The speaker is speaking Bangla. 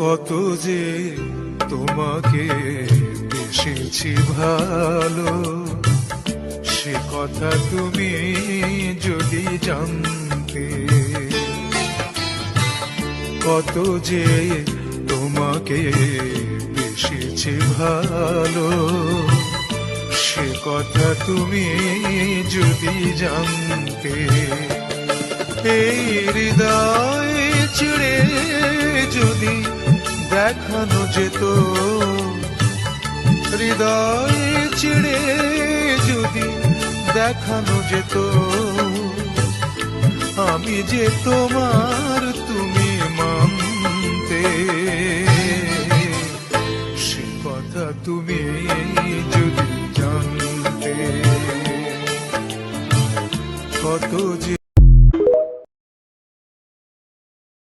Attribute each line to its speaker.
Speaker 1: কত যে তোমাকে বেসেছি ভালো, সে কথা তুমি যদি জানতে। কত যে তোমাকে বেসেছি ভালো, সে কথা তুমি যদি জানতে। এই হৃদয় চিড়ে যদি দেখানো যেত, হৃদয় চিড়ে যদি দেখানো যেত, আমি যে তোমার তুমি মানতে। সে কথা তুমি যদি জানতে। কত যে